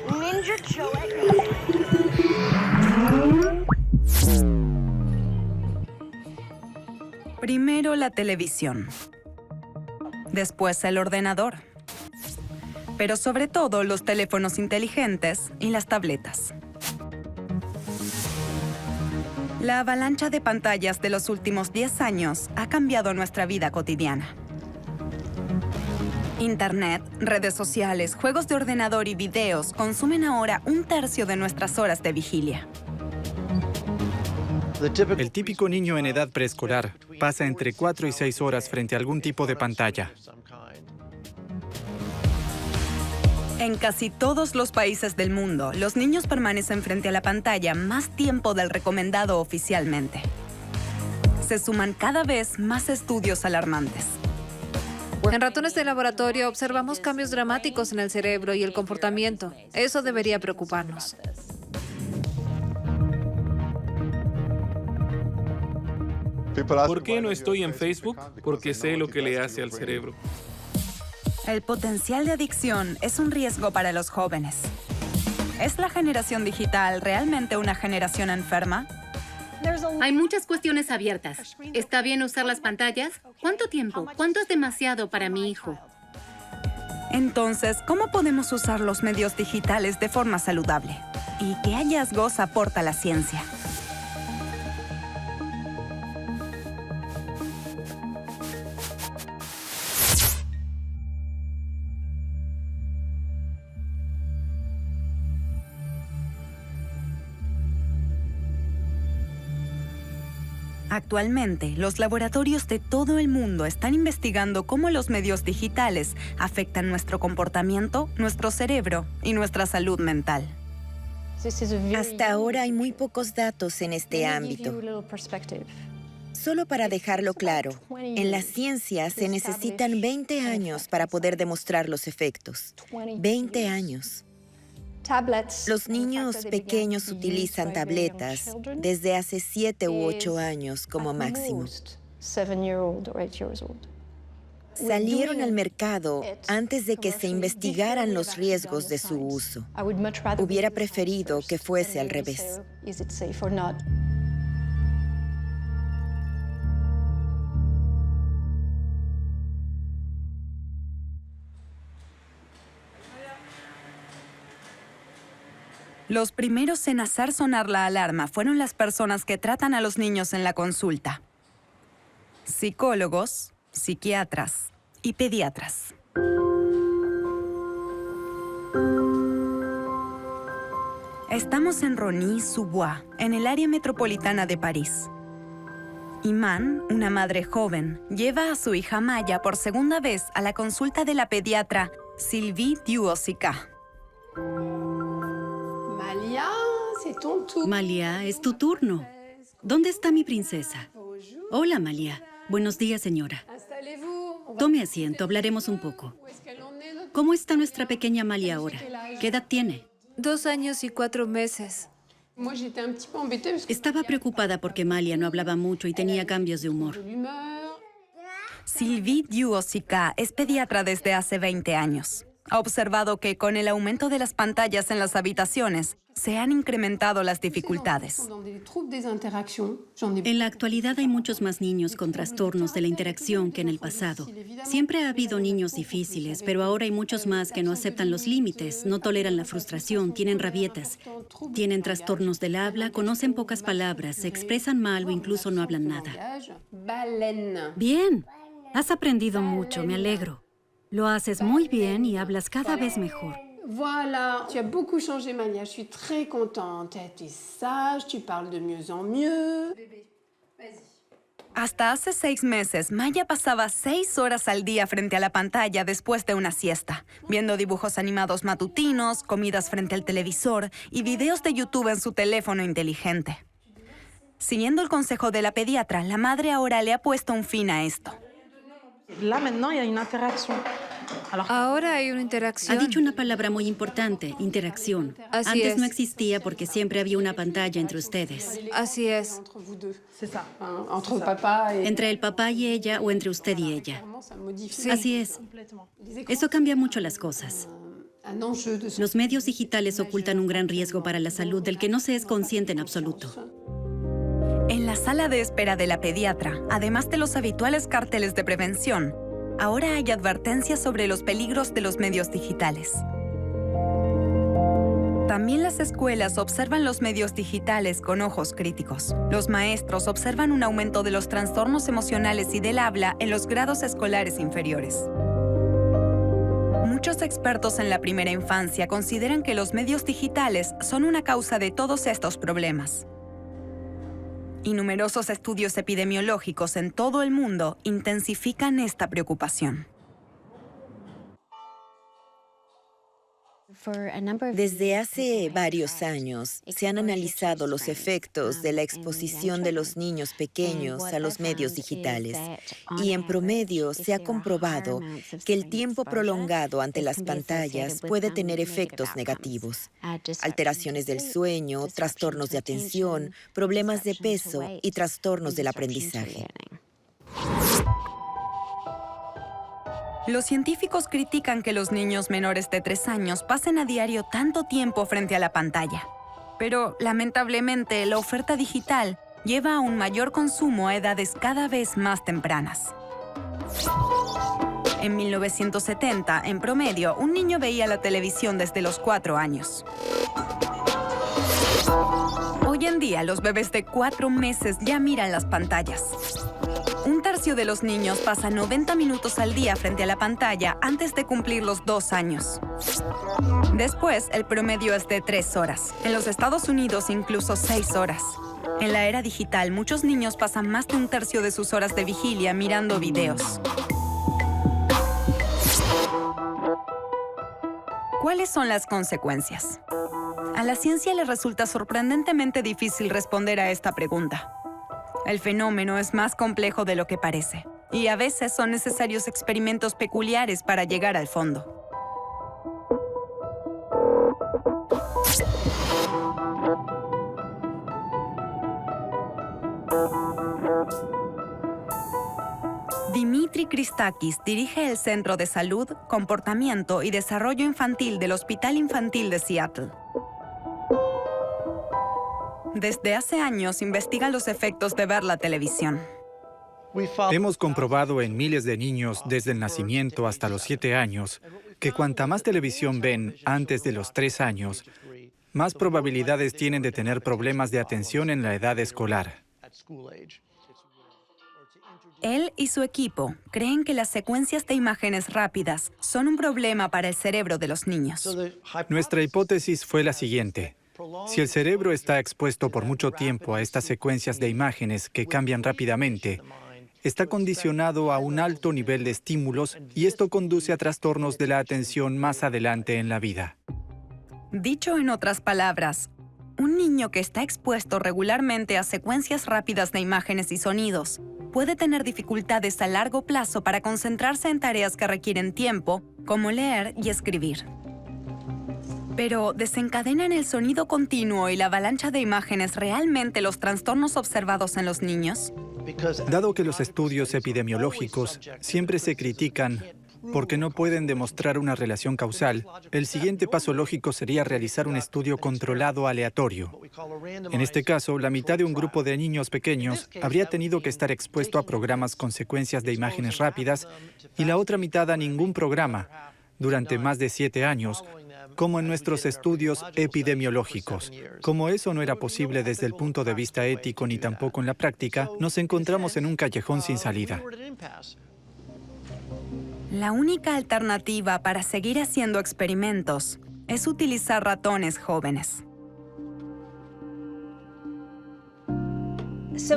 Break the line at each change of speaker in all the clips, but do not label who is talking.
Ninja Cholet.
Primero la televisión, después el ordenador, pero sobre todo los teléfonos inteligentes y las tabletas. La avalancha de pantallas de los últimos 10 años ha cambiado nuestra vida cotidiana. Internet, redes sociales, juegos de ordenador y videos consumen ahora 1/3 de nuestras horas de vigilia.
El típico niño en edad preescolar pasa entre 4 y 6 horas frente a algún tipo de pantalla.
En casi todos los países del mundo, los niños permanecen frente a la pantalla más tiempo del recomendado oficialmente. Se suman cada vez más estudios alarmantes.
En ratones de laboratorio observamos cambios dramáticos en el cerebro y el comportamiento. Eso debería preocuparnos.
¿Por qué no estoy en Facebook? Porque sé lo que le hace al cerebro.
El potencial de adicción es un riesgo para los jóvenes. ¿Es la generación digital realmente una generación enferma?
Hay muchas cuestiones abiertas. ¿Está bien usar las pantallas? ¿Cuánto tiempo? ¿Cuánto es demasiado para mi hijo?
Entonces, ¿cómo podemos usar los medios digitales de forma saludable? ¿Y qué hallazgos aporta la ciencia? Actualmente, los laboratorios de todo el mundo están investigando cómo los medios digitales afectan nuestro comportamiento, nuestro cerebro y nuestra salud mental.
Hasta ahora hay muy pocos datos en este ámbito. Solo para dejarlo claro, en la ciencia se necesitan 20 años para poder demostrar los efectos. 20 años. Los niños pequeños utilizan tabletas desde hace 7 u 8 años como máximo. Salieron al mercado antes de que se investigaran los riesgos de su uso. Hubiera preferido que fuese al revés.
Los primeros en hacer sonar la alarma fueron las personas que tratan a los niños en la consulta: psicólogos, psiquiatras y pediatras. Estamos en Rosny-sous-Bois, en el área metropolitana de París. Iman, una madre joven, lleva a su hija Maya por segunda vez a la consulta de la pediatra Sylvie Duosica.
Malia, es tu turno. ¿Dónde está mi princesa? Hola, Malia. Buenos días, señora. Tome asiento, hablaremos un poco. ¿Cómo está nuestra pequeña Malia ahora? ¿Qué edad tiene?
2 años y 4 meses.
Estaba preocupada porque Malia no hablaba mucho y tenía cambios de humor.
Sylvie Duosica es pediatra desde hace 20 años. Ha observado que con el aumento de las pantallas en las habitaciones, se han incrementado las dificultades.
En la actualidad hay muchos más niños con trastornos de la interacción que en el pasado. Siempre ha habido niños difíciles, pero ahora hay muchos más que no aceptan los límites, no toleran la frustración, tienen rabietas, tienen trastornos del habla, conocen pocas palabras, se expresan mal o incluso no hablan nada.
Bien, has aprendido mucho, me alegro. Lo haces muy bien y hablas cada vez mejor.
Voilà, tu as beaucoup changé, Malia. Je suis très contente. Tu es sage, tu parles de mieux en mieux.
Hasta hace 6 meses, Maya pasaba 6 horas al día frente a la pantalla después de una siesta, viendo dibujos animados matutinos, comidas frente al televisor y videos de YouTube en su teléfono inteligente. Siguiendo el consejo de la pediatra, la madre ahora le ha puesto un fin a esto.
Là, maintenant, il y a une interaction.
Ahora hay una
Ha
interacción.
dicho una palabra muy importante, interacción.
Así
Antes
es.
no existía porque siempre había una pantalla entre ustedes.
Así es.
Entre vous deux. Entre papa et...
Entre el papá y ella o entre usted y ella.
Ça modifie
Sí.
Así es. Eso cambia mucho las cosas.
un enjeu de
Los medios digitales ocultan un gran riesgo para la salud del que no se es consciente en absoluto.
En la sala de espera de la pediatra, además de los habituales carteles de prevención, ahora hay advertencias sobre los peligros de los medios digitales. También las escuelas observan los medios digitales con ojos críticos. Los maestros observan un aumento de los trastornos emocionales y del habla en los grados escolares inferiores. Muchos expertos en la primera infancia consideran que los medios digitales son una causa de todos estos problemas. Y numerosos estudios epidemiológicos en todo el mundo intensifican esta preocupación.
Desde hace varios años se han analizado los efectos de la exposición de los niños pequeños a los medios digitales y en promedio se ha comprobado que el tiempo prolongado ante las pantallas puede tener efectos negativos, alteraciones del sueño, trastornos de atención, problemas de peso y trastornos del aprendizaje.
Los científicos critican que los niños menores de 3 años pasen a diario tanto tiempo frente a la pantalla. Pero, lamentablemente, la oferta digital lleva a un mayor consumo a edades cada vez más tempranas. En 1970, en promedio, un niño veía la televisión desde los 4 años. Hoy en día, los bebés de 4 meses ya miran las pantallas. Un tercio de los niños pasa 90 minutos al día frente a la pantalla antes de cumplir los 2 años. Después, el promedio es de 3 horas. En los Estados Unidos, incluso 6 horas. En la era digital, muchos niños pasan más de un tercio de sus horas de vigilia mirando videos. ¿Cuáles son las consecuencias? A la ciencia le resulta sorprendentemente difícil responder a esta pregunta. El fenómeno es más complejo de lo que parece, y a veces son necesarios experimentos peculiares para llegar al fondo. Dimitri Christakis dirige el Centro de Salud, Comportamiento y Desarrollo Infantil del Hospital Infantil de Seattle. Desde hace años investiga los efectos de ver la televisión.
Hemos comprobado en miles de niños desde el nacimiento hasta los 7 años que cuanta más televisión ven antes de los 3 años, más probabilidades tienen de tener problemas de atención en la edad escolar.
Él y su equipo creen que las secuencias de imágenes rápidas son un problema para el cerebro de los niños.
Nuestra hipótesis fue la siguiente. Si el cerebro está expuesto por mucho tiempo a estas secuencias de imágenes que cambian rápidamente, está condicionado a un alto nivel de estímulos y esto conduce a trastornos de la atención más adelante en la vida.
Dicho en otras palabras, un niño que está expuesto regularmente a secuencias rápidas de imágenes y sonidos puede tener dificultades a largo plazo para concentrarse en tareas que requieren tiempo, como leer y escribir. Pero, ¿desencadenan el sonido continuo y la avalancha de imágenes realmente los trastornos observados en los niños?
Dado que los estudios epidemiológicos siempre se critican porque no pueden demostrar una relación causal, el siguiente paso lógico sería realizar un estudio controlado aleatorio. En este caso, la mitad de un grupo de niños pequeños habría tenido que estar expuesto a programas con secuencias de imágenes rápidas y la otra mitad a ningún programa durante más de 7 años, como en nuestros estudios epidemiológicos. Como eso no era posible desde el punto de vista ético ni tampoco en la práctica, nos encontramos en un callejón sin salida.
La única alternativa para seguir haciendo experimentos es utilizar ratones jóvenes.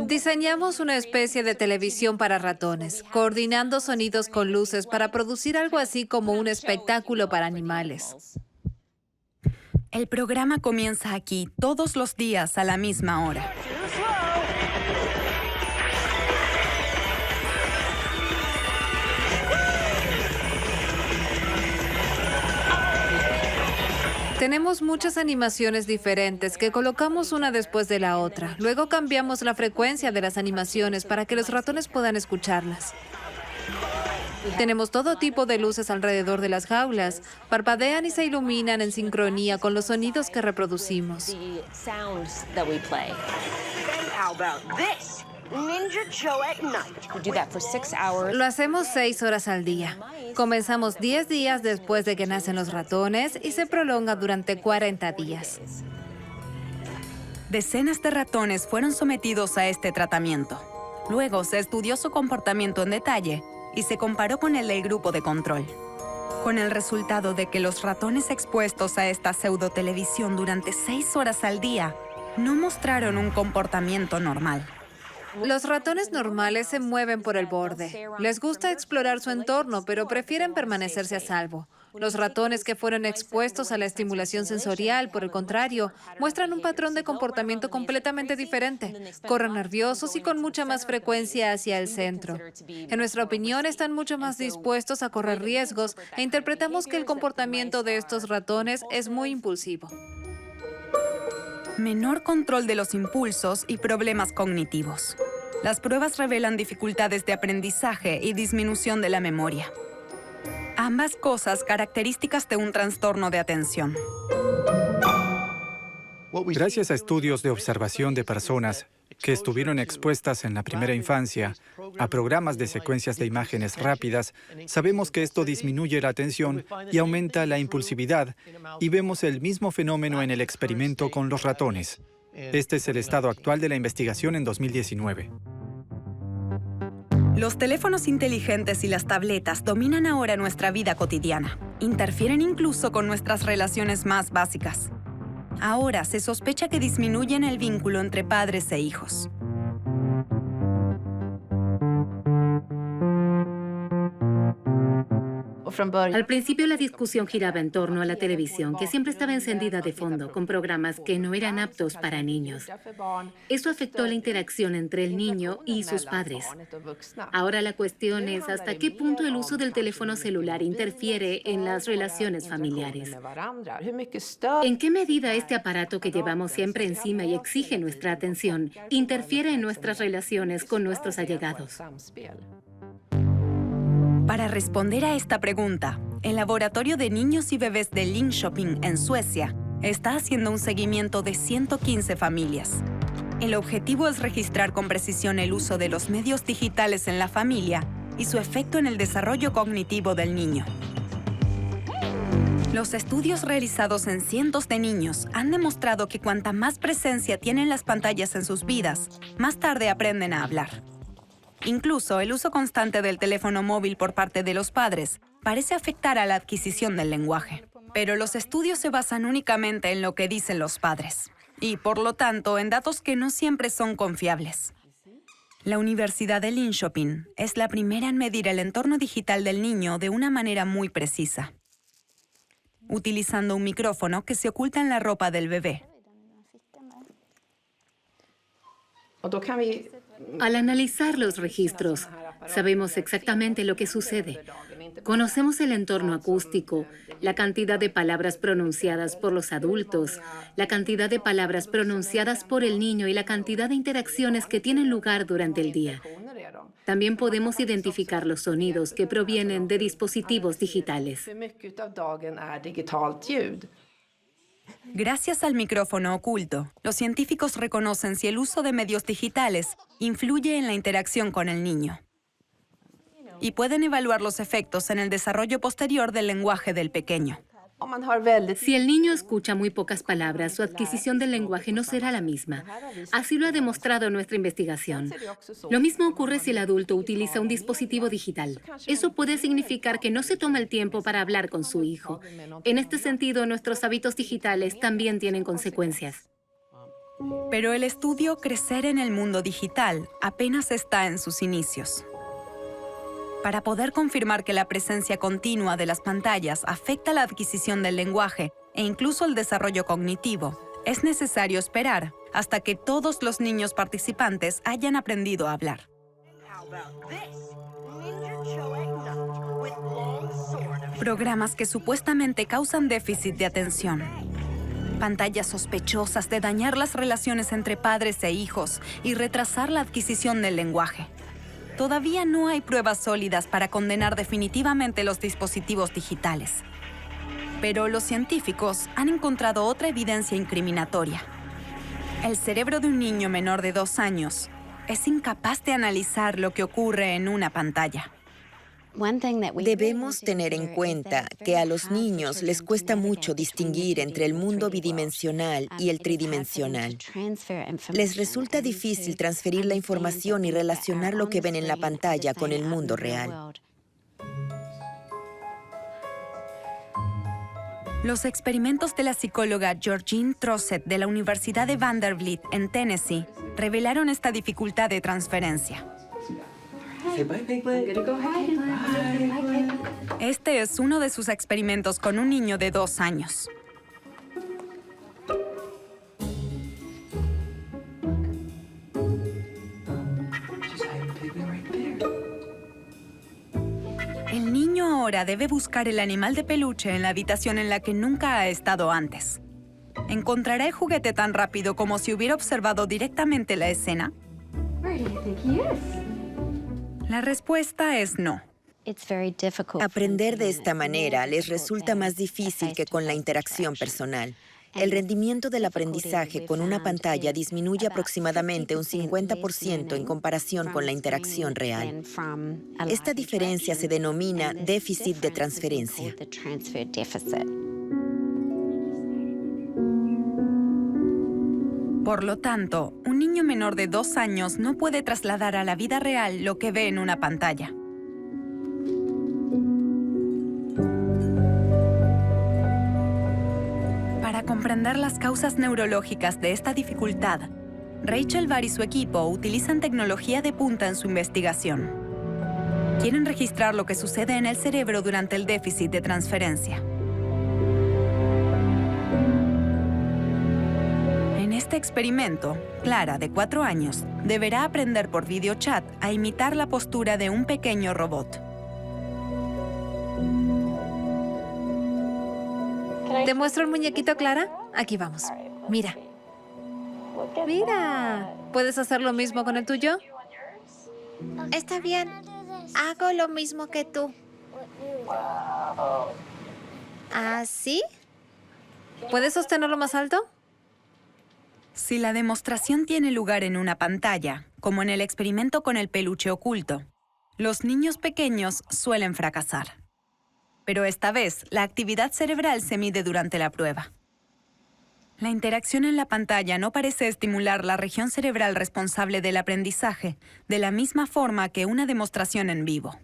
Diseñamos una especie de televisión para ratones, coordinando sonidos con luces para producir algo así como un espectáculo para animales.
El programa comienza aquí todos los días a la misma hora.
Tenemos muchas animaciones diferentes que colocamos una después de la otra. Luego cambiamos la frecuencia de las animaciones para que los ratones puedan escucharlas. Tenemos todo tipo de luces alrededor de las jaulas. Parpadean y se iluminan en sincronía con los sonidos que reproducimos.
How about this? Ninja Show at night.
Lo hacemos 6 horas al día. Comenzamos 10 días después de que nacen los ratones y se prolonga durante 40 días.
Decenas de ratones fueron sometidos a este tratamiento. Luego se estudió su comportamiento en detalle y se comparó con el del grupo de control, con el resultado de que los ratones expuestos a esta pseudotelevisión durante 6 horas al día no mostraron un comportamiento normal.
Los ratones normales se mueven por el borde. Les gusta explorar su entorno, pero prefieren permanecerse a salvo. Los ratones que fueron expuestos a la estimulación sensorial, por el contrario, muestran un patrón de comportamiento completamente diferente. Corren nerviosos y con mucha más frecuencia hacia el centro. En nuestra opinión, están mucho más dispuestos a correr riesgos e interpretamos que el comportamiento de estos ratones es muy impulsivo.
Menor control de los impulsos y problemas cognitivos. Las pruebas revelan dificultades de aprendizaje y disminución de la memoria. Ambas cosas características de un trastorno de atención.
Gracias a estudios de observación de personas que estuvieron expuestas en la primera infancia a programas de secuencias de imágenes rápidas, sabemos que esto disminuye la atención y aumenta la impulsividad, y vemos el mismo fenómeno en el experimento con los ratones. Este es el estado actual de la investigación en 2019.
Los teléfonos inteligentes y las tabletas dominan ahora nuestra vida cotidiana. Interfieren incluso con nuestras relaciones más básicas. Ahora se sospecha que disminuyen el vínculo entre padres e hijos.
Al principio la discusión giraba en torno a la televisión, que siempre estaba encendida de fondo, con programas que no eran aptos para niños. Eso afectó la interacción entre el niño y sus padres. Ahora la cuestión es hasta qué punto el uso del teléfono celular interfiere en las relaciones familiares. ¿En qué medida este aparato que llevamos siempre encima y exige nuestra atención interfiere en nuestras relaciones con nuestros allegados?
Para responder a esta pregunta, el Laboratorio de Niños y Bebés de Linköping, en Suecia, está haciendo un seguimiento de 115 familias. El objetivo es registrar con precisión el uso de los medios digitales en la familia y su efecto en el desarrollo cognitivo del niño. Los estudios realizados en cientos de niños han demostrado que cuanta más presencia tienen las pantallas en sus vidas, más tarde aprenden a hablar. Incluso el uso constante del teléfono móvil por parte de los padres parece afectar a la adquisición del lenguaje. Pero los estudios se basan únicamente en lo que dicen los padres y, por lo tanto, en datos que no siempre son confiables. La Universidad de Linköping es la primera en medir el entorno digital del niño de una manera muy precisa, utilizando un micrófono que se oculta en la ropa del bebé.
Al analizar los registros, sabemos exactamente lo que sucede. Conocemos el entorno acústico, la cantidad de palabras pronunciadas por los adultos, la cantidad de palabras pronunciadas por el niño y la cantidad de interacciones que tienen lugar durante el día. También podemos identificar los sonidos que provienen de dispositivos digitales.
Gracias al micrófono oculto, los científicos reconocen si el uso de medios digitales influye en la interacción con el niño y pueden evaluar los efectos en el desarrollo posterior del lenguaje del pequeño.
Si el niño escucha muy pocas palabras, su adquisición del lenguaje no será la misma. Así lo ha demostrado nuestra investigación. Lo mismo ocurre si el adulto utiliza un dispositivo digital. Eso puede significar que no se toma el tiempo para hablar con su hijo. En este sentido, nuestros hábitos digitales también tienen consecuencias.
Pero el estudio Crecer en el mundo digital apenas está en sus inicios. Para poder confirmar que la presencia continua de las pantallas afecta la adquisición del lenguaje e incluso el desarrollo cognitivo, es necesario esperar hasta que todos los niños participantes hayan aprendido a hablar. Programas que supuestamente causan déficit de atención Pantallas sospechosas de dañar las relaciones entre padres e hijos y retrasar la adquisición del lenguaje. Todavía no hay pruebas sólidas para condenar definitivamente los dispositivos digitales. Pero los científicos han encontrado otra evidencia incriminatoria. El cerebro de un niño menor de 2 años es incapaz de analizar lo que ocurre en una pantalla.
Debemos tener en cuenta que a los niños les cuesta mucho distinguir entre el mundo bidimensional y el tridimensional. Les resulta difícil transferir la información y relacionar lo que ven en la pantalla con el mundo real.
Los experimentos de la psicóloga Georgine Trossett de la Universidad de Vanderbilt en Tennessee revelaron esta dificultad de transferencia. Este es uno de sus experimentos con un niño de 2 años. El niño ahora debe buscar el animal de peluche en la habitación en la que nunca ha estado antes. ¿Encontrará el juguete tan rápido como si hubiera observado directamente la escena? La respuesta es no.
Aprender de esta manera les resulta más difícil que con la interacción personal. El rendimiento del aprendizaje con una pantalla disminuye aproximadamente un 50% en comparación con la interacción real. Esta diferencia se denomina déficit de transferencia.
Por lo tanto, un niño menor de 2 años no puede trasladar a la vida real lo que ve en una pantalla. Para comprender las causas neurológicas de esta dificultad, Rachel Barr y su equipo utilizan tecnología de punta en su investigación. Quieren registrar lo que sucede en el cerebro durante el déficit de transferencia. En este experimento, Clara, de 4 años, deberá aprender por videochat a imitar la postura de un pequeño robot.
¿Te muestro el muñequito, Clara? Aquí vamos. Mira. Mira. ¿Puedes hacer lo mismo con el tuyo?
Está bien. Hago lo mismo que tú. ¿Así?
¿Puedes sostenerlo más alto?
Si la demostración tiene lugar en una pantalla, como en el experimento con el peluche oculto, los niños pequeños suelen fracasar. Pero esta vez, la actividad cerebral se mide durante la prueba. La interacción en la pantalla no parece estimular la región cerebral responsable del aprendizaje de la misma forma que una demostración en vivo.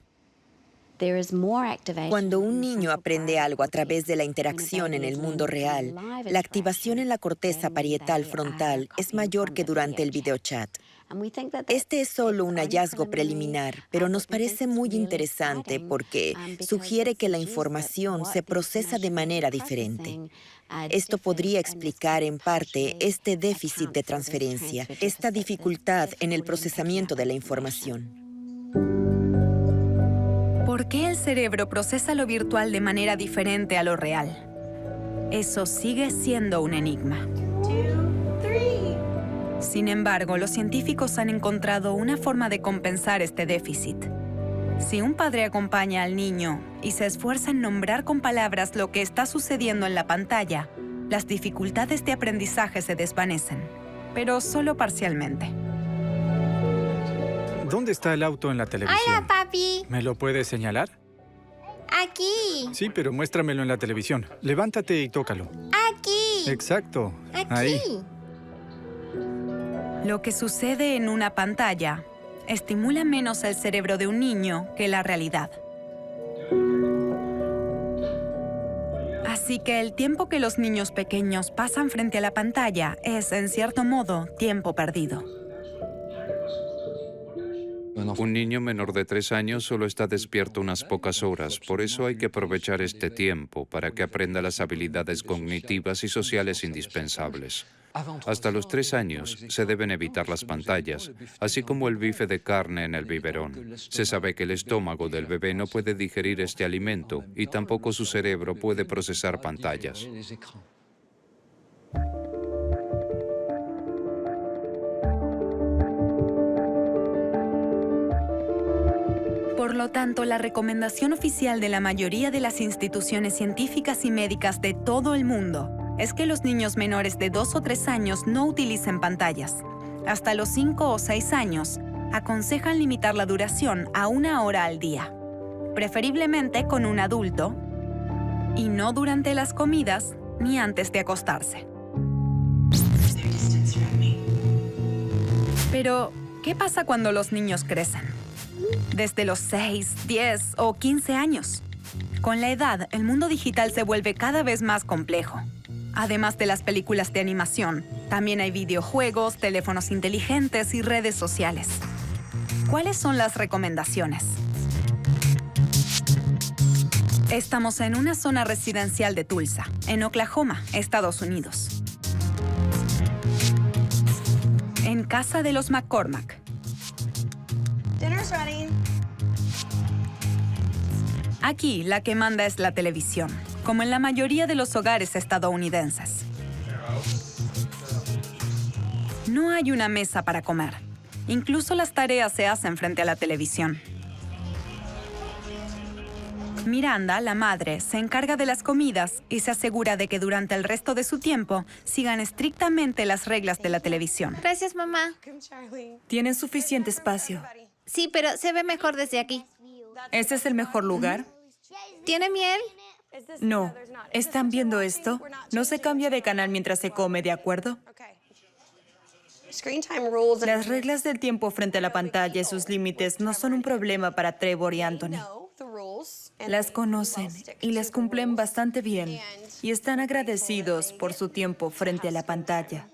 Cuando un niño aprende algo a través de la interacción en el mundo real, la activación en la corteza parietal frontal es mayor que durante el videochat. Este es solo un hallazgo preliminar, pero nos parece muy interesante porque sugiere que la información se procesa de manera diferente. Esto podría explicar en parte este déficit de transferencia, esta dificultad en el procesamiento de la información.
¿Por qué el cerebro procesa lo virtual de manera diferente a lo real? Eso sigue siendo un enigma. Sin embargo, los científicos han encontrado una forma de compensar este déficit. Si un padre acompaña al niño y se esfuerza en nombrar con palabras lo que está sucediendo en la pantalla, las dificultades de aprendizaje se desvanecen, pero solo parcialmente.
¿Dónde está el auto en la televisión?
Hola, papi.
¿Me lo puedes señalar?
Aquí.
Sí, pero muéstramelo en la televisión. Levántate y tócalo.
Aquí.
Exacto.
Aquí.
Ahí.
Lo que sucede en una pantalla estimula menos el cerebro de un niño que la realidad. Así que el tiempo que los niños pequeños pasan frente a la pantalla es, en cierto modo, tiempo perdido.
Un niño menor de 3 años solo está despierto unas pocas horas, por eso hay que aprovechar este tiempo para que aprenda las habilidades cognitivas y sociales indispensables. Hasta los 3 años se deben evitar las pantallas, así como el bife de carne en el biberón. Se sabe que el estómago del bebé no puede digerir este alimento y tampoco su cerebro puede procesar pantallas.
lo tanto, la recomendación oficial de la mayoría de las instituciones científicas y médicas de todo el mundo es que los niños menores de 2 o 3 años no utilicen pantallas. Hasta los 5 o 6 años, aconsejan limitar la duración a 1 hora al día, preferiblemente con un adulto, y no durante las comidas ni antes de acostarse. Pero, ¿qué pasa cuando los niños crecen? Desde los 6, 10 o 15 años. Con la edad, el mundo digital se vuelve cada vez más complejo. Además de las películas de animación, también hay videojuegos, teléfonos inteligentes y redes sociales. ¿Cuáles son las recomendaciones? Estamos en una zona residencial de Tulsa, en Oklahoma, Estados Unidos. En casa de los McCormack.
Dinner's ready.
Aquí, la que manda es la televisión, como en la mayoría de los hogares estadounidenses. No hay una mesa para comer. Incluso las tareas se hacen frente a la televisión. Miranda, la madre, se encarga de las comidas y se asegura de que durante el resto de su tiempo sigan estrictamente las reglas de la televisión.
Gracias, mamá.
¿Tienen suficiente espacio?
Sí, pero se ve mejor desde aquí.
¿Este es el mejor lugar?
¿Tiene miel?
No. ¿Están viendo esto? No se cambia de canal mientras se come, ¿de acuerdo? Las reglas del tiempo frente a la pantalla y sus límites no son un problema para Trevor y Anthony. Las conocen y las cumplen bastante bien y están agradecidos por su tiempo frente a la pantalla.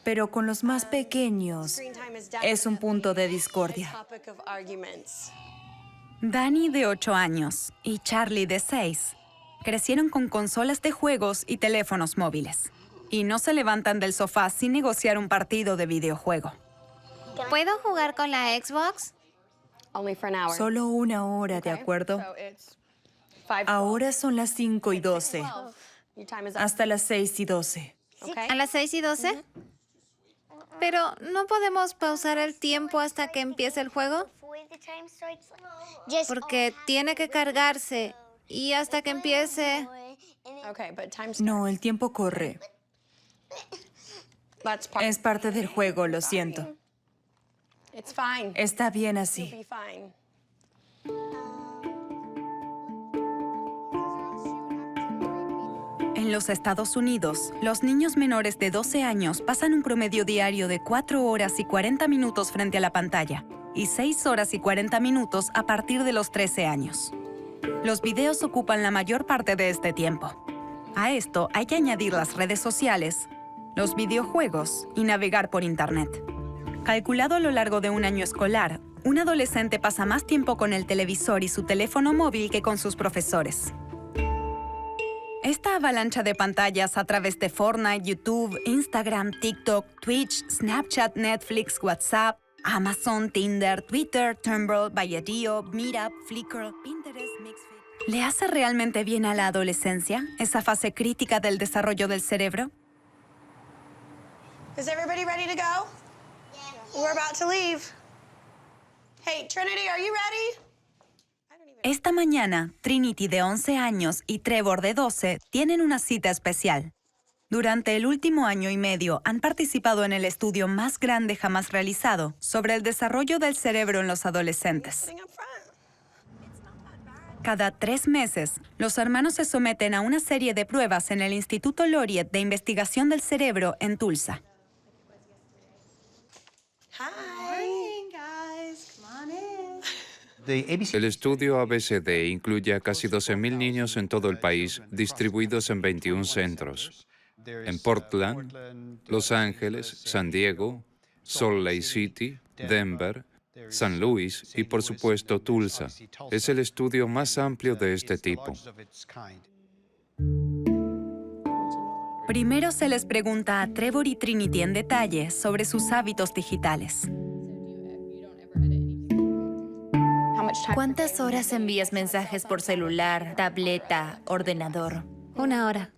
Pero con los más pequeños es un punto de discordia.
Danny, de 8 años, y Charlie, de 6, crecieron con consolas de juegos y teléfonos móviles. Y no se levantan del sofá sin negociar un partido de videojuego.
¿Puedo jugar con la Xbox?
Solo 1 hora, ¿de acuerdo? Ahora son las 5:12. Hasta las 6:12.
¿A las 6:12? Pero, ¿no podemos pausar el tiempo hasta que empiece el juego? Porque tiene que cargarse y hasta que empiece...
No, el tiempo corre. Es parte del juego, lo siento. Está bien así.
En los Estados Unidos, los niños menores de 12 años pasan un promedio diario de 4 horas y 40 minutos frente a la pantalla y 6 horas y 40 minutos a partir de los 13 años. Los videos ocupan la mayor parte de este tiempo. A esto hay que añadir las redes sociales, los videojuegos y navegar por Internet. Calculado a lo largo de un año escolar, un adolescente pasa más tiempo con el televisor y su teléfono móvil que con sus profesores. Esta avalancha de pantallas a través de Fortnite, YouTube, Instagram, TikTok, Twitch, Snapchat, Netflix, WhatsApp, Amazon, Tinder, Twitter, Tumblr, Viadio, Meetup, Flickr, Pinterest, Mixfit. ¿Le hace realmente bien a la adolescencia, esa fase crítica del desarrollo del cerebro?
Is everybody ready to go? We're about to leave. Hey, Trinity, are you ready?
Esta mañana, Trinity, de 11 años, y Trevor, de 12, tienen una cita especial. Durante el último año y medio han participado en el estudio más grande jamás realizado sobre el desarrollo del cerebro en los adolescentes. Cada 3 meses, los hermanos se someten a una serie de pruebas en el Instituto Laureate de Investigación del Cerebro en Tulsa.
El estudio ABCD incluye a casi 12.000 niños en todo el país, distribuidos en 21 centros. En Portland, Los Ángeles, San Diego, Salt Lake City, Denver, San Luis y, por supuesto, Tulsa. Es el estudio más amplio de este tipo.
Primero se les pregunta a Trevor y Trinity en detalle sobre sus hábitos digitales.
¿Cuántas horas envías mensajes por celular, tableta, ordenador?
1 hora.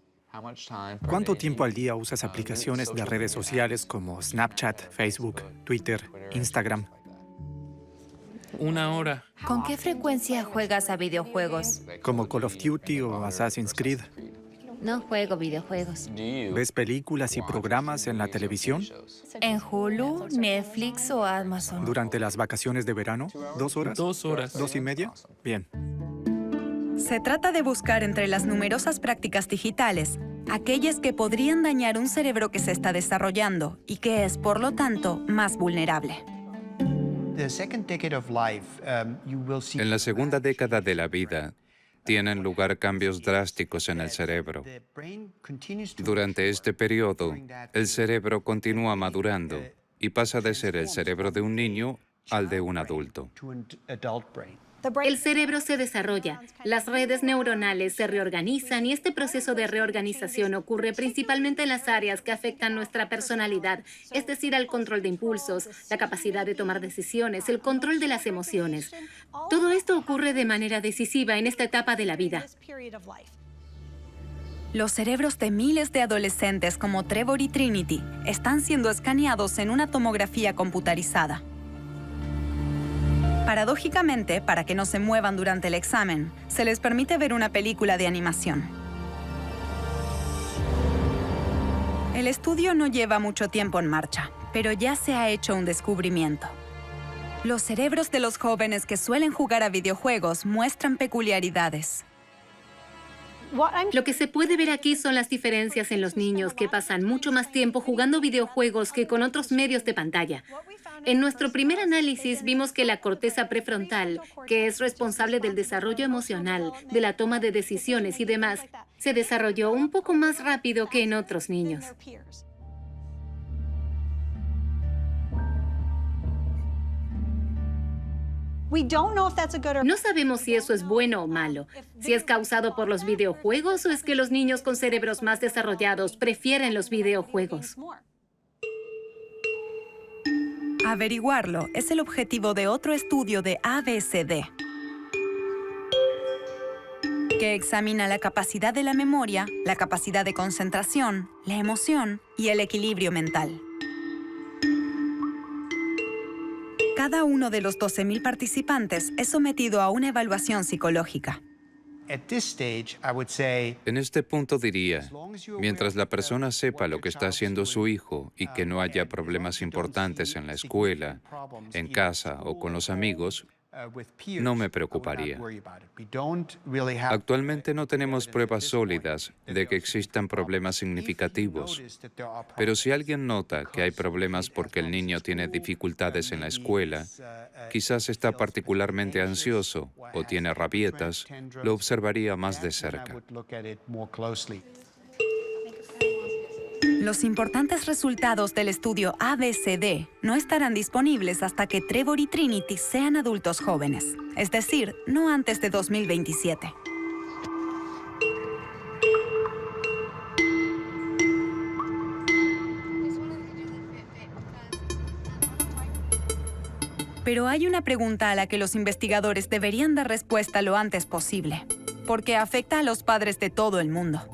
¿Cuánto tiempo al día usas aplicaciones de redes sociales como Snapchat, Facebook, Twitter, Instagram?
1 hora.
¿Con qué frecuencia juegas a videojuegos?
Como Call of Duty o Assassin's Creed.
No juego videojuegos.
¿Ves películas y programas en la televisión?
¿En Hulu, Netflix o Amazon?
¿Durante las vacaciones de verano? 2 horas?
2 horas.
2:30. Bien.
Se trata de buscar entre las numerosas prácticas digitales aquellas que podrían dañar un cerebro que se está desarrollando y que es, por lo tanto, más vulnerable.
En la segunda década de la vida, tienen lugar cambios drásticos en el cerebro. Durante este periodo, el cerebro continúa madurando y pasa de ser el cerebro de un niño al de un adulto.
El cerebro se desarrolla, las redes neuronales se reorganizan y este proceso de reorganización ocurre principalmente en las áreas que afectan nuestra personalidad, es decir, el control de impulsos, la capacidad de tomar decisiones, el control de las emociones. Todo esto ocurre de manera decisiva en esta etapa de la vida.
Los cerebros de miles de adolescentes como Trevor y Trinity están siendo escaneados en una tomografía computarizada. Paradójicamente, para que no se muevan durante el examen, se les permite ver una película de animación. El estudio no lleva mucho tiempo en marcha, pero ya se ha hecho un descubrimiento. Los cerebros de los jóvenes que suelen jugar a videojuegos muestran peculiaridades.
Lo que se puede ver aquí son las diferencias en los niños que pasan mucho más tiempo jugando videojuegos que con otros medios de pantalla. En nuestro primer análisis vimos que la corteza prefrontal, que es responsable del desarrollo emocional, de la toma de decisiones y demás, se desarrolló un poco más rápido que en otros niños. No sabemos si eso es bueno o malo, si es causado por los videojuegos o es que los niños con cerebros más desarrollados prefieren los videojuegos.
Averiguarlo es el objetivo de otro estudio de ABCD, que examina la capacidad de la memoria, la capacidad de concentración, la emoción y el equilibrio mental. Cada uno de los 12,000 participantes es sometido a una evaluación psicológica.
En este punto diría, mientras la persona sepa lo que está haciendo su hijo y que no haya problemas importantes en la escuela, en casa o con los amigos, no me preocuparía. Actualmente no tenemos pruebas sólidas de que existan problemas significativos, pero si alguien nota que hay problemas porque el niño tiene dificultades en la escuela, quizás está particularmente ansioso o tiene rabietas, lo observaría más de cerca.
Los importantes resultados del estudio ABCD no estarán disponibles hasta que Trevor y Trinity sean adultos jóvenes, es decir, no antes de 2027. Pero hay una pregunta a la que los investigadores deberían dar respuesta lo antes posible, porque afecta a los padres de todo el mundo.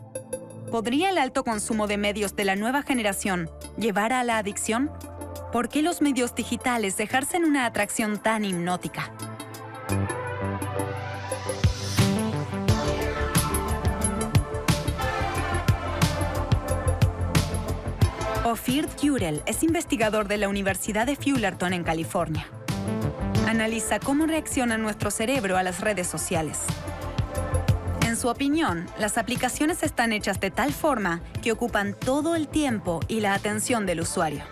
¿Podría el alto consumo de medios de la nueva generación llevar a la adicción? ¿Por qué los medios digitales ejercen una atracción tan hipnótica? Ofir Djurel es investigador de la Universidad de Fullerton en California. Analiza cómo reacciona nuestro cerebro a las redes sociales. En su opinión, las aplicaciones están hechas de tal forma que ocupan todo el tiempo y la atención del usuario.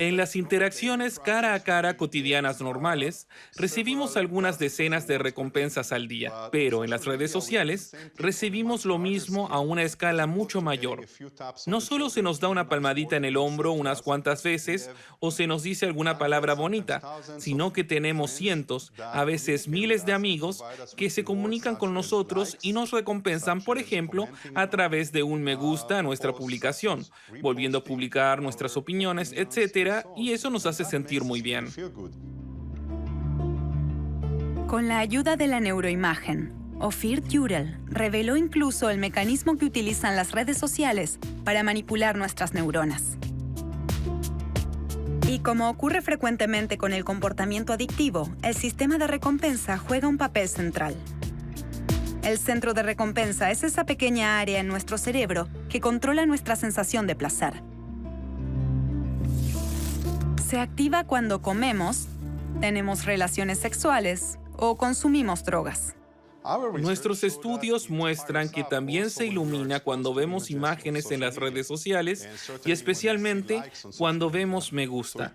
En las interacciones cara a cara cotidianas normales, recibimos algunas decenas de recompensas al día, pero en las redes sociales recibimos lo mismo a una escala mucho mayor. No solo se nos da una palmadita en el hombro unas cuantas veces o se nos dice alguna palabra bonita, sino que tenemos cientos, a veces miles de amigos que se comunican con nosotros y nos recompensan, por ejemplo, a través de un me gusta a nuestra publicación, volviendo a publicar nuestras opiniones, etcétera, y eso nos hace sentir muy bien.
Con la ayuda de la neuroimagen, Ofir Djurel reveló incluso el mecanismo que utilizan las redes sociales para manipular nuestras neuronas. Y como ocurre frecuentemente con el comportamiento adictivo, el sistema de recompensa juega un papel central. El centro de recompensa es esa pequeña área en nuestro cerebro que controla nuestra sensación de placer. Se activa cuando comemos, tenemos relaciones sexuales o consumimos drogas.
Nuestros estudios muestran que también se ilumina cuando vemos imágenes en las redes sociales y especialmente cuando vemos me gusta.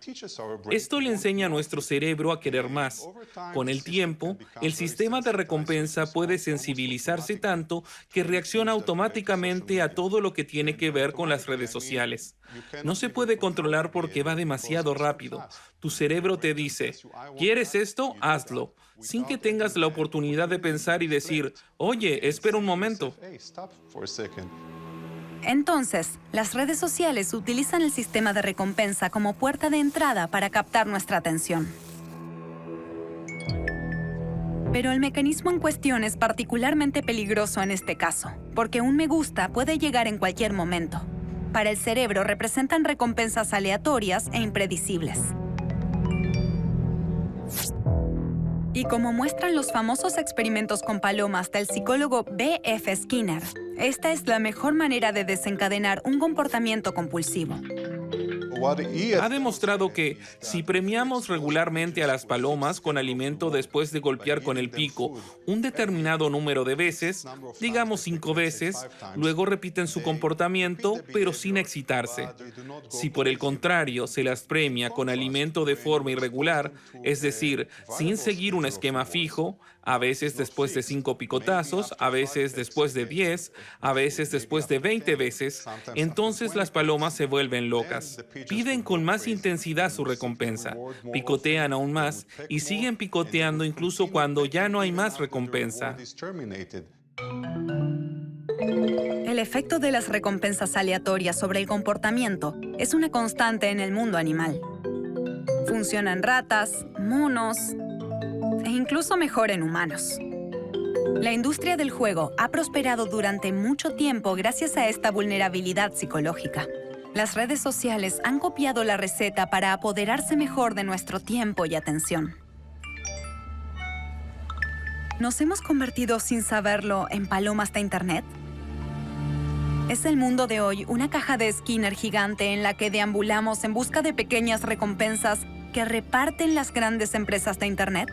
Esto le enseña a nuestro cerebro a querer más. Con el tiempo, el sistema de recompensa puede sensibilizarse tanto que reacciona automáticamente a todo lo que tiene que ver con las redes sociales. No se puede controlar porque va demasiado rápido. Tu cerebro te dice, ¿quieres esto? Hazlo, sin que tengas la oportunidad de pensar y decir, oye, espera un momento.
Entonces, las redes sociales utilizan el sistema de recompensa como puerta de entrada para captar nuestra atención. Pero el mecanismo en cuestión es particularmente peligroso en este caso, porque un me gusta puede llegar en cualquier momento. Para el cerebro representan recompensas aleatorias e impredecibles. Y como muestran los famosos experimentos con palomas del psicólogo B.F. Skinner, esta es la mejor manera de desencadenar un comportamiento compulsivo.
Ha demostrado que si premiamos regularmente a las palomas con alimento después de golpear con el pico un determinado número de veces, digamos 5 veces, luego repiten su comportamiento, pero sin excitarse. Si por el contrario se las premia con alimento de forma irregular, es decir, sin seguir un esquema fijo, a veces después de 5 picotazos, a veces después de 10, a veces después de 20 veces, entonces las palomas se vuelven locas. Piden con más intensidad su recompensa, picotean aún más y siguen picoteando incluso cuando ya no hay más recompensa.
El efecto de las recompensas aleatorias sobre el comportamiento es una constante en el mundo animal. Funciona en ratas, monos e incluso mejor en humanos. La industria del juego ha prosperado durante mucho tiempo gracias a esta vulnerabilidad psicológica. Las redes sociales han copiado la receta para apoderarse mejor de nuestro tiempo y atención. ¿Nos hemos convertido sin saberlo en palomas de Internet? ¿Es el mundo de hoy una caja de Skinner gigante en la que deambulamos en busca de pequeñas recompensas que reparten las grandes empresas de Internet?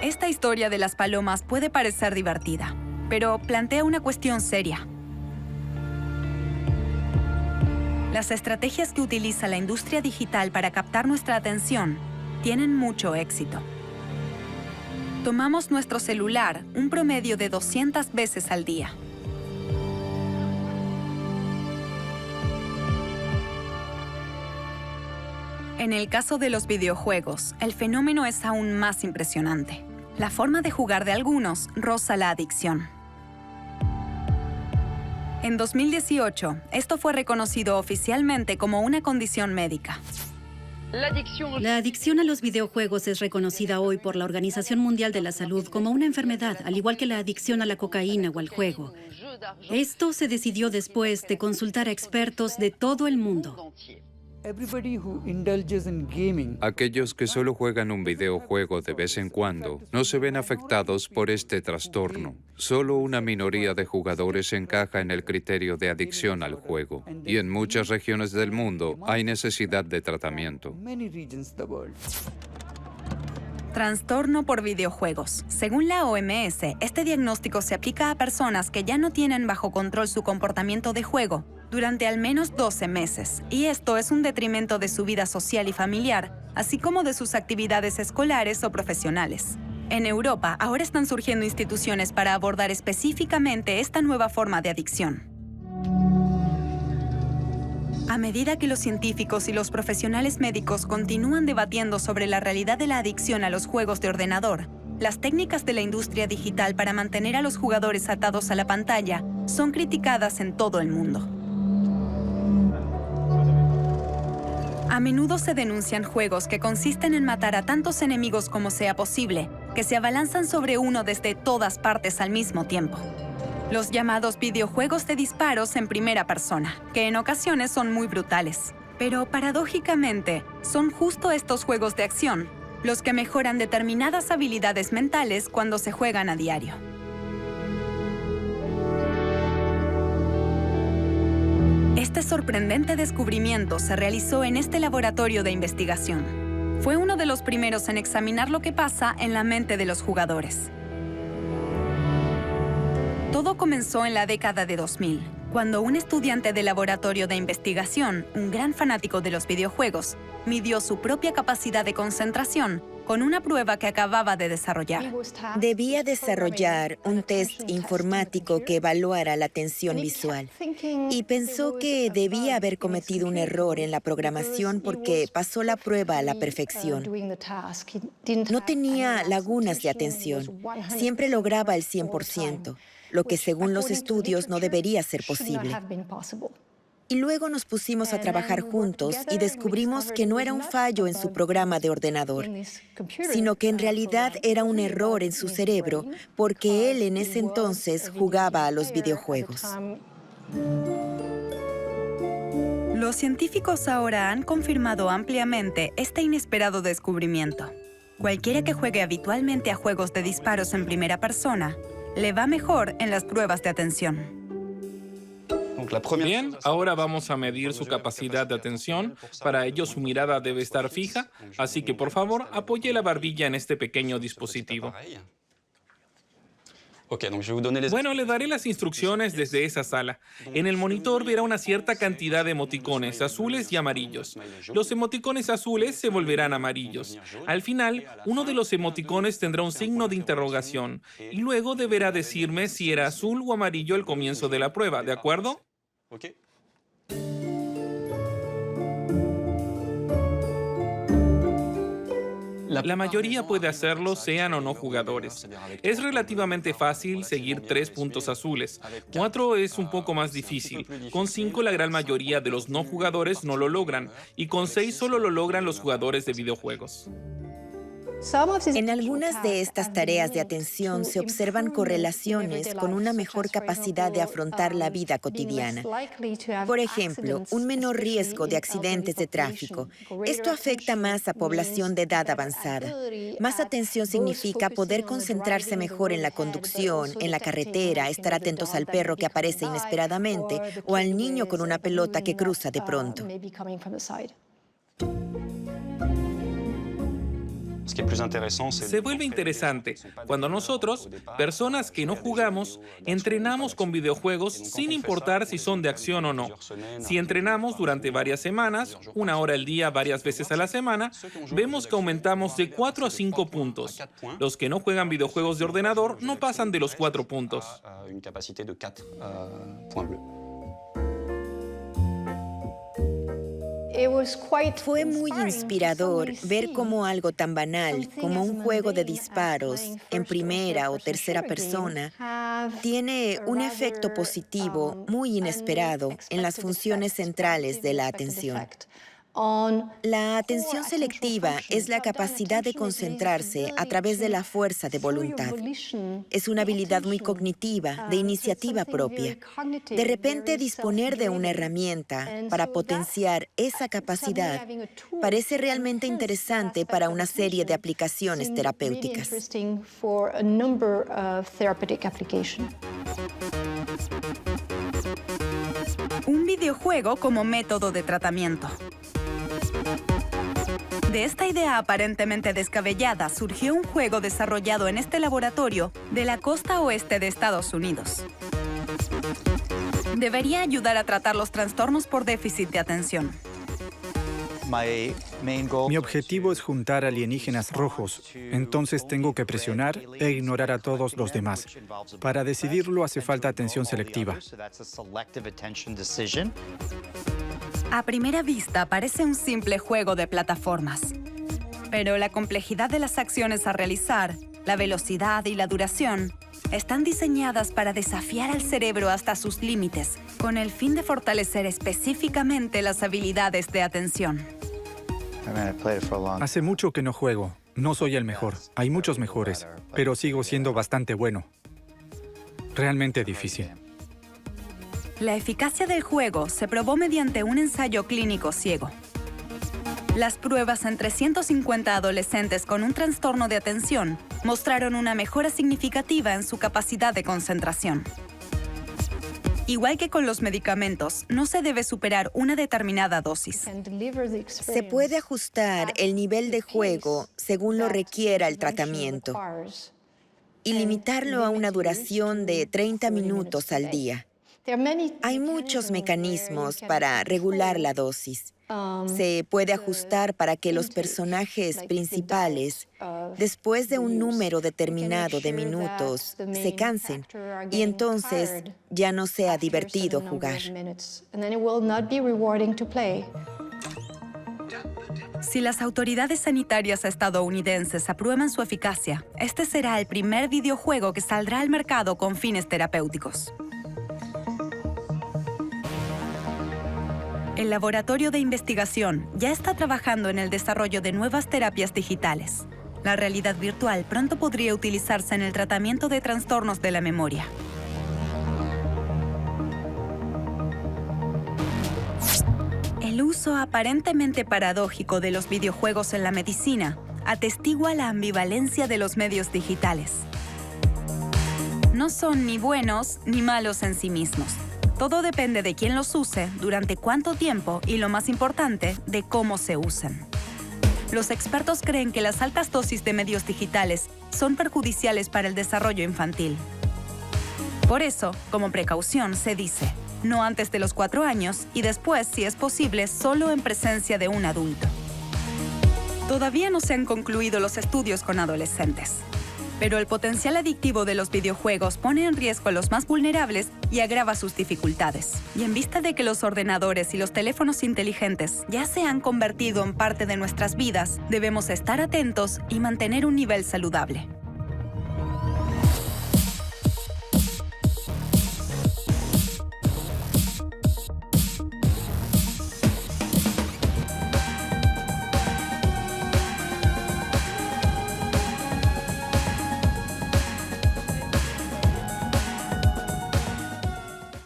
Esta historia de las palomas puede parecer divertida, pero plantea una cuestión seria. Las estrategias que utiliza la industria digital para captar nuestra atención tienen mucho éxito. Tomamos nuestro celular un promedio de 200 veces al día. En el caso de los videojuegos, el fenómeno es aún más impresionante. La forma de jugar de algunos roza la adicción. En 2018, esto fue reconocido oficialmente como una condición médica.
La adicción a los videojuegos es reconocida hoy por la Organización Mundial de la Salud como una enfermedad, al igual que la adicción a la cocaína o al juego. Esto se decidió después de consultar a expertos de todo el mundo.
Aquellos que solo juegan un videojuego de vez en cuando no se ven afectados por este trastorno. Solo una minoría de jugadores encaja en el criterio de adicción al juego. Y en muchas regiones del mundo hay necesidad de tratamiento.
Trastorno por videojuegos. Según la OMS, este diagnóstico se aplica a personas que ya no tienen bajo control su comportamiento de juego durante al menos 12 meses, y esto es un detrimento de su vida social y familiar, así como de sus actividades escolares o profesionales. En Europa, ahora están surgiendo instituciones para abordar específicamente esta nueva forma de adicción. A medida que los científicos y los profesionales médicos continúan debatiendo sobre la realidad de la adicción a los juegos de ordenador, las técnicas de la industria digital para mantener a los jugadores atados a la pantalla son criticadas en todo el mundo. A menudo se denuncian juegos que consisten en matar a tantos enemigos como sea posible, que se abalanzan sobre uno desde todas partes al mismo tiempo. los llamados videojuegos de disparos en primera persona, que en ocasiones son muy brutales. Pero paradójicamente, son justo estos juegos de acción los que mejoran determinadas habilidades mentales cuando se juegan a diario. Este sorprendente descubrimiento se realizó en este laboratorio de investigación. Fue uno de los primeros en examinar lo que pasa en la mente de los jugadores. Todo comenzó en la década de 2000, cuando un estudiante de laboratorio de investigación, un gran fanático de los videojuegos, midió su propia capacidad de concentración con una prueba que acababa de desarrollar.
Debía desarrollar un test informático que evaluara la atención visual y pensó que debía haber cometido un error en la programación porque pasó la prueba a la perfección. No tenía lagunas de atención, siempre lograba el 100%, lo que según los estudios no debería ser posible. Y luego nos pusimos a trabajar juntos y descubrimos que no era un fallo en su programa de ordenador, sino que en realidad era un error en su cerebro porque él en ese entonces jugaba a los videojuegos.
Los científicos ahora han confirmado ampliamente este inesperado descubrimiento. Cualquiera que juegue habitualmente a juegos de disparos en primera persona, le va mejor en las pruebas de atención.
Bien, ahora vamos a medir su capacidad de atención. Para ello, su mirada debe estar fija, así que por favor, apoye la barbilla en este pequeño dispositivo. Bueno, le daré las instrucciones desde esa sala. En el monitor verá una cierta cantidad de emoticones azules y amarillos. Los emoticones azules se volverán amarillos. Al final, uno de los emoticones tendrá un signo de interrogación y luego deberá decirme si era azul o amarillo al comienzo de la prueba, ¿de acuerdo? La mayoría puede hacerlo, sean o no jugadores. Es relativamente fácil seguir 3 puntos azules. 4 es un poco más difícil. Con 5 la gran mayoría de los no jugadores no lo logran. Y con 6 solo lo logran los jugadores de videojuegos.
En algunas de estas tareas de atención se observan correlaciones con una mejor capacidad de afrontar la vida cotidiana. Por ejemplo, un menor riesgo de accidentes de tráfico. Esto afecta más a población de edad avanzada. Más atención significa poder concentrarse mejor en la conducción, en la carretera, estar atentos al perro que aparece inesperadamente o al niño con una pelota que cruza de pronto.
Se vuelve interesante cuando nosotros, personas que no jugamos, entrenamos con videojuegos sin importar si son de acción o no. Si entrenamos durante varias semanas, 1 hora al día, varias veces a la semana, vemos que aumentamos de 4 a 5 puntos. Los que no juegan videojuegos de ordenador no pasan de los 4 puntos.
Fue muy inspirador ver cómo algo tan banal como un juego de disparos en primera o tercera persona tiene un efecto positivo muy inesperado en las funciones centrales de la atención. La atención selectiva es la capacidad de concentrarse a través de la fuerza de voluntad. Es una habilidad muy cognitiva, de iniciativa propia. De repente, disponer de una herramienta para potenciar esa capacidad parece realmente interesante para una serie de aplicaciones terapéuticas.
Un videojuego como método de tratamiento. De esta idea aparentemente descabellada surgió un juego desarrollado en este laboratorio de la costa oeste de Estados Unidos. Debería ayudar a tratar los trastornos por déficit de atención.
Mi objetivo es juntar alienígenas rojos, entonces tengo que presionar e ignorar a todos los demás. Para decidirlo hace falta atención selectiva.
A primera vista parece un simple juego de plataformas. Pero la complejidad de las acciones a realizar, la velocidad y la duración están diseñadas para desafiar al cerebro hasta sus límites, con el fin de fortalecer específicamente las habilidades de atención.
Hace mucho que no juego. No soy el mejor. Hay muchos mejores, pero sigo siendo bastante bueno. realmente difícil.
La eficacia del juego se probó mediante un ensayo clínico ciego. Las pruebas en 350 adolescentes con un trastorno de atención mostraron una mejora significativa en su capacidad de concentración. Igual que con los medicamentos, no se debe superar una determinada dosis.
Se puede ajustar el nivel de juego según lo requiera el tratamiento y limitarlo a una duración de 30 minutos al día. Hay muchos mecanismos para regular la dosis. Se puede ajustar para que los personajes principales, después de un número determinado de minutos, se cansen y entonces ya no sea divertido jugar.
Si las autoridades sanitarias estadounidenses aprueban su eficacia, este será el primer videojuego que saldrá al mercado con fines terapéuticos. El laboratorio de investigación ya está trabajando en el desarrollo de nuevas terapias digitales. La realidad virtual pronto podría utilizarse en el tratamiento de trastornos de la memoria. El uso aparentemente paradójico de los videojuegos en la medicina atestigua la ambivalencia de los medios digitales. No son ni buenos ni malos en sí mismos. Todo depende de quién los use, durante cuánto tiempo y, lo más importante, de cómo se usan. Los expertos creen que las altas dosis de medios digitales son perjudiciales para el desarrollo infantil. Por eso, como precaución, se dice, no antes de los 4 años y después, si es posible, solo en presencia de un adulto. Todavía no se han concluido los estudios con adolescentes. Pero el potencial adictivo de los videojuegos pone en riesgo a los más vulnerables y agrava sus dificultades. Y en vista de que los ordenadores y los teléfonos inteligentes ya se han convertido en parte de nuestras vidas, debemos estar atentos y mantener un nivel saludable.